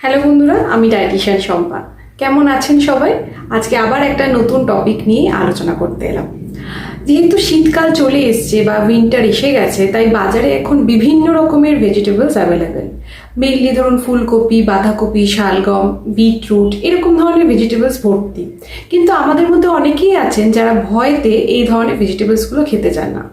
Hello বন্ধুরা, আমি dietician Shampa. কেমন আছেন সবাই? আজকে আবার একটা নতুন টপিক নিয়ে আলোচনা করতে এলাম। যেহেতু শীতকাল চলে এসছে বা উইন্টার এসে গেছে, তাই বাজারে এখন বিভিন্ন রকমের ভেজিটেবলস অ্যাভেলেবেল। মেনলি ধরুন ফুলকপি, বাঁধাকপি, শালগম, বিটরুট এরকম ধরনের ভেজিটেবলস ভর্তি। কিন্তু আমাদের মধ্যে অনেকেই আছেন যারা ভয়তে এই ধরনের ভেজিটেবলসগুলো খেতে চান না।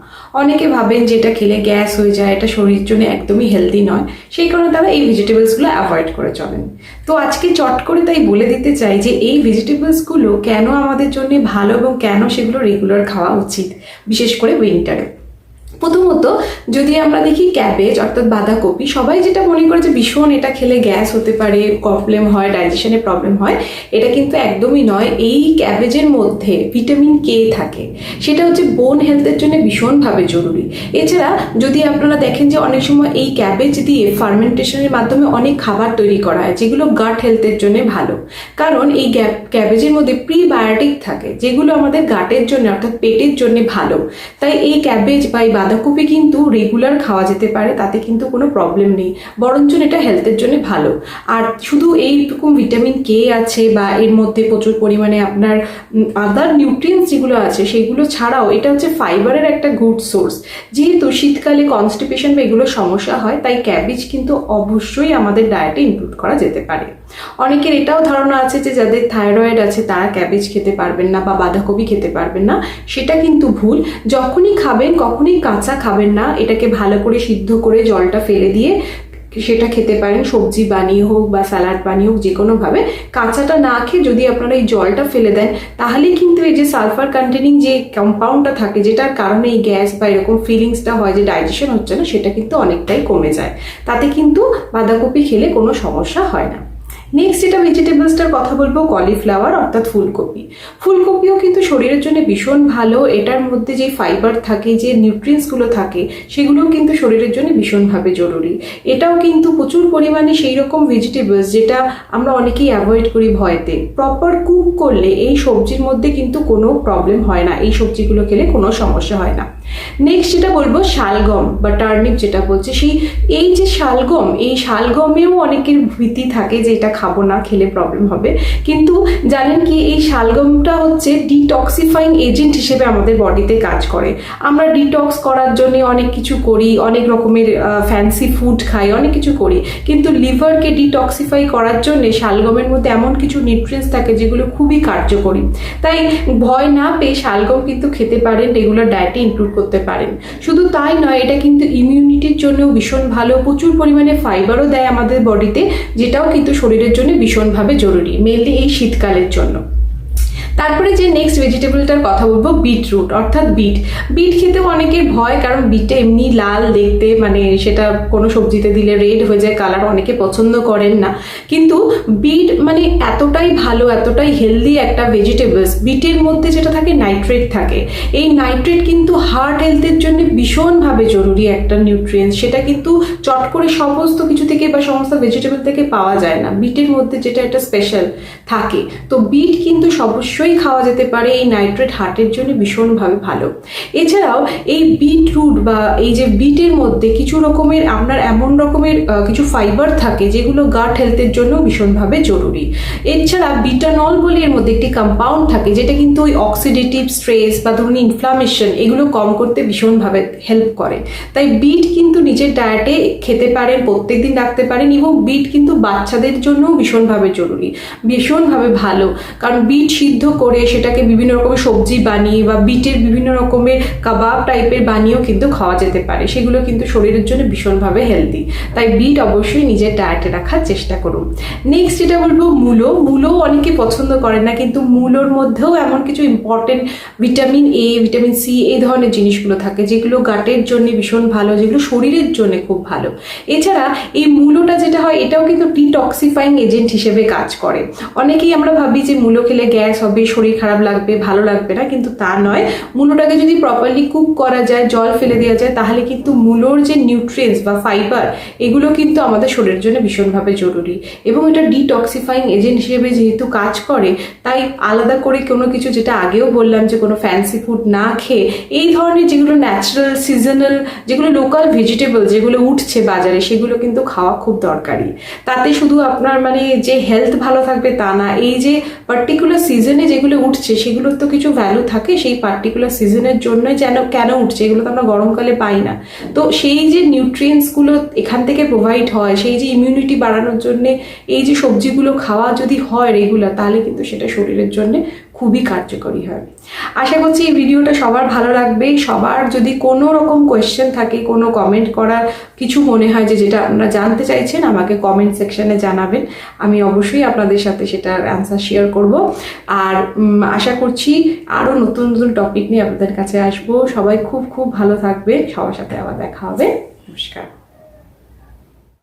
অনেকে ভাবেন যে এটা খেলে গ্যাস হয়ে যায়, এটা শরীরের জন্য একদমই হেলদি নয়, সেই কারণে তারা এই ভেজিটেবলসগুলো অ্যাভয়েড করে চলেন। তো আজকে চট করে তাই বলে দিতে চাই যে এই ভেজিটেবলসগুলো কেন আমাদের জন্য ভালো এবং কেন সেগুলো রেগুলার খাওয়া উচিত, বিশেষ করে উইন্টারে। প্রথমত যদি আমরা দেখি ক্যাবেজ অর্থাৎ বাঁধাকপি, সবাই যেটা মনে করে যে ভীষণ এটা খেলে গ্যাস হতে পারে, প্রবলেম হয়, ডাইজেশনে প্রবলেম হয়, এটা কিন্তু একদমই নয়। এই ক্যাবেজের মধ্যে ভিটামিন কে থাকে, সেটা হচ্ছে বোন হেলথের জন্য ভীষণভাবে জরুরি। এছাড়া যদি আপনারা দেখেন যে অনেক সময় এই ক্যাবেজ দিয়ে ফার্মেন্টেশনের মাধ্যমে অনেক খাবার তৈরি করা হয় যেগুলো গাট হেলথের জন্য ভালো, কারণ এই ক্যাবেজের মধ্যে প্রিবায়োটিক থাকে যেগুলো আমাদের গাটের জন্য অর্থাৎ পেটের জন্য ভালো। তাই এই ক্যাবেজ বা বাঁধাকপি কিন্তু রেগুলার খাওয়া যেতে পারে, তাতে কিন্তু কোনো প্রবলেম নেই, বরঞ্চ এটা হেলথের জন্য ভালো। আর শুধু এইরকম ভিটামিন কে আছে বা এর মধ্যে প্রচুর পরিমাণে আপনার আদার নিউট্রিয়েন্টস যেগুলো আছে সেগুলো ছাড়াও এটা হচ্ছে ফাইবারের একটা গুড সোর্স। যেহেতু শীতকালে কনস্টিপেশন বা এগুলো সমস্যা হয়, তাই ক্যাবেজ কিন্তু অবশ্যই আমাদের ডায়েটে ইনক্লুড করা যেতে পারে। অনেকের এটাও ধারণা আছে যে যাদের থাইরয়েড আছে তারা ক্যাবেজ খেতে পারবেন না বা বাঁধাকপি খেতে পারবেন না, সেটা কিন্তু ভুল। যখনই খাবেন কখনই কাঁচা খাবেন না, এটাকে ভালো করে সিদ্ধ করে জলটা ফেলে দিয়ে সেটা খেতে পারেন, সবজি বানিয়ে হোক বা স্যালাড বানিয়ে হোক, যে কোনোভাবে। কাঁচাটা না খেয়ে যদি আপনারা এই জলটা ফেলে দেন, তাহলেই কিন্তু এই যে সালফার কন্টেনিং যে কম্পাউন্ডটা থাকে, যেটার কারণে এই গ্যাস বা এরকম ফিলিংসটা হয় যে ডাইজেশন হচ্ছে না, সেটা কিন্তু অনেকটাই কমে যায়। তাতে কিন্তু বাঁধাকপি খেলে কোনো সমস্যা হয় না। নেক্সট যেটা ভেজিটেবলসটার কথা বলবো, কলিফ্লাওয়ার অর্থাৎ ফুলকপি। ফুলকপিও কিন্তু শরীরের জন্য ভীষণ ভালো। এটার মধ্যে যে ফাইবার থাকে, যে নিউট্রিয়েন্টসগুলো থাকে, সেগুলোও কিন্তু শরীরের জন্য ভীষণভাবে জরুরি। এটাও কিন্তু প্রচুর পরিমাণে সেই রকম ভেজিটেবলস যেটা আমরা অনেকেই অ্যাভয়েড করি ভয়তে। প্রপার কুক করলে এই সবজির মধ্যে কিন্তু কোনো প্রবলেম হয় না, এই সবজিগুলো খেলে কোনো সমস্যা হয় না। নেক্সট যেটা বলবো, শালগম বা টার্নিপ যেটা বলছে, এই যে শালগম, এই শালগমেও অনেকের ভীতি থাকে যে এটা খাবো না, খেলে প্রবলেম হবে। কিন্তু জানেন কি, এই শালগমটা হচ্ছে ডিটক্সিফাইং এজেন্ট হিসেবে আমাদের বডিতে কাজ করে। আমরা ডিটক্স করার জন্য অনেক কিছু করি, অনেক রকমের ফ্যান্সি ফুড খাই, অনেক কিছু করি, কিন্তু লিভারকে ডিটক্সিফাই করার জন্য শালগমের মধ্যে এমন কিছু নিউট্রিয়েন্টস থাকে যেগুলো খুবই কার্যকরী। তাই ভয় না পেয়ে শালগম কিন্তু খেতে পারেন, রেগুলার ডায়েটে ইনক্লুড করতে পারেন। শুধু তাই নয়, এটা কিন্তু ইমিউনিটির জন্যও ভীষণ ভালো, প্রচুর পরিমাণে ফাইবারও দেয় আমাদের বডিতে, যেটাও কিন্তু শরীরের জন্য ভীষণভাবে জরুরি, মেনলি এই শীতকালের জন্য। তারপরে যে নেক্সট ভেজিটেবলটার কথা বলবো, বিটরুট অর্থাৎ বিট খেতেও অনেকের ভয়, কারণ বিটটা এমনি লাল দেখতে, মানে সেটা কোনো সবজিতে দিলে রেড হয়ে যায় কালার, অনেকে পছন্দ করেন না। কিন্তু বিট মানে এতটাই ভালো, এতটাই হেলদি একটা ভেজিটেবলস। বিটের মধ্যে যেটা থাকে নাইট্রেট থাকে, এই নাইট্রেট কিন্তু হার্ট হেলথের জন্য ভীষণভাবে জরুরি একটা নিউট্রিয়েন্টস। সেটা কিন্তু চট করে সমস্ত কিছু থেকে বা সমস্ত ভেজিটেবল থেকে পাওয়া যায় না, বিটের মধ্যে যেটা একটা স্পেশাল থাকে। তো বিট কিন্তু অবশ্যই খাওয়া যেতে পারে, এই নাইট্রেট হার্টের জন্য ভীষণভাবে ভালো। এছাড়াও এই বিটরুট বা এই যে বিটের মধ্যে কিছু রকমের আপনার এমন রকমের কিছু ফাইবার থাকে যেগুলো গাট হেলথের জন্য ভীষণভাবে জরুরি। এছাড়া বিটানল বলে এর মধ্যে একটি কম্পাউন্ড থাকে যেটা কিন্তু ওই অক্সিডেটিভ স্ট্রেস বা ধরুন ইনফ্লামেশন এগুলো কম করতে ভীষণভাবে হেল্প করে। তাই বিট কিন্তু নিজের ডায়েটে খেতে পারেন, প্রত্যেকদিন রাখতে পারেন, এবং বিট কিন্তু বাচ্চাদের জন্যও ভীষণভাবে জরুরি, ভীষণভাবে ভালো। কারণ বিট সিদ্ধ করে সেটাকে বিভিন্ন রকমের সবজি বানিয়ে বা বিটের বিভিন্ন রকমের কাবাব টাইপের বানিয়েও কিন্তু খাওয়া যেতে পারে, সেগুলো কিন্তু শরীরের জন্য ভীষণভাবে হেলদি। তাই বিট অবশ্যই নিজের ডায়েটে রাখার চেষ্টা করুন। নেক্সট যেটা বলবো, মূলো অনেকে পছন্দ করেন না, কিন্তু মূলোর মধ্যেও এমন কিছু important vitamin A, vitamin C এই ধরনের জিনিসগুলো থাকে যেগুলো গাটের জন্য ভীষণ ভালো, যেগুলো শরীরের জন্য খুব ভালো। এছাড়া এই মূলোটা যেটা হয়, এটাও কিন্তু ডিটক্সিফাইং এজেন্ট হিসেবে কাজ করে। অনেকেই আমরা ভাবি যে মূলো খেলে গ্যাস হবে, শরীর খারাপ লাগবে, ভালো লাগবে না, কিন্তু তা নয়। মূলোটাকে যদি প্রপারলি কুক করা যায়, জল ফেলে দেওয়া যায়, তাহলে কিন্তু মূলোর যে নিউট্রিয়েন্টস বা ফাইবার এগুলো কিন্তু আমাদের শরীরের জন্য ভীষণভাবে জরুরি। এবং এটা ডিটক্সিফাইং এজেন্ট হিসেবে যেহেতু কাজ করে, তাই আলাদা করে কোনো কিছু, যেটা আগেও বললাম যে কোনো ফ্যান্সি ফুড না খেয়ে এই ধরনের যেগুলো ন্যাচারাল, সিজনাল, যেগুলো লোকাল ভেজিটেবল যেগুলো উঠছে বাজারে, সেগুলো কিন্তু খাওয়া খুব দরকারি। তাতে শুধু আপনার মানে যে হেলথ ভালো থাকবে তা না, এই যে পার্টিকুলার সিজনে যেগুলো উঠছে সেগুলোর তো কিছু ভ্যালু থাকে, সেই পার্টিকুলার সিজনের জন্য যেন কেন উঠছে, এগুলো তো আমরা গরমকালে পাই না। তো সেই যে নিউট্রিয়েন্টসগুলো এখান থেকে প্রোভাইড হয়, সেই যে ইমিউনিটি বাড়ানোর জন্যে এই যে সবজিগুলো খাওয়া যদি হয় রেগুলার, তাহলে কিন্তু সেটা শরীরের জন্য খুবই কার্যকরী হয়। আশা করছি এই ভিডিওটা সবার ভালো লাগবে। সবার যদি কোনো রকম কোয়েশ্চেন থাকে, কোনো কমেন্ট করার কিছু মনে হয় যে যেটা আপনারা জানতে চাইছেন, আমাকে কমেন্ট সেকশনে জানাবেন। আমি অবশ্যই আপনাদের সাথে সেটার অ্যান্সার শেয়ার করব। আর আশা করছি আরও নতুন নতুন টপিক নিয়ে আপনাদের কাছে আসবো। সবাই খুব খুব ভালো থাকবে। সবার সাথে আবার দেখা হবে। নমস্কার।